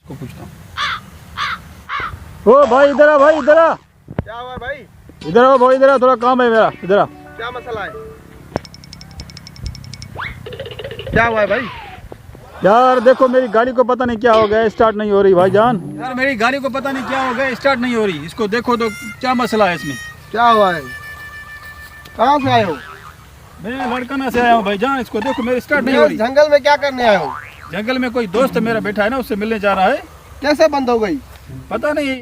को पूछता हूँ। ओ भाई इधर आ, भाई इधर आ। क्या हुआ भाई? इधर आओ भाई, इधर आ, थोड़ा काम है मेरा, इधर आ। क्या मसला है? क्या हुआ है भाई? यार देखो मेरी गाड़ी को पता नहीं क्या हो गया, स्टार्ट नहीं हो रही भाईजान। यार मेरी गाड़ी को पता नहीं क्या हो गया, स्टार्ट नहीं हो रही। इसको देखो तो क्या मसला है इसमें। क्या हुआ है? कहाँ से आए हो? मैं लड़काना से आया हूँ भाईजान, इसको देखो मेरी स्टार्ट नहीं हो रही। जंगल में क्या करने आए हो? जंगल में कोई दोस्त मेरा बैठा है ना, उससे मिलने जा रहा है। कैसे बंद हो गई? पता नहीं।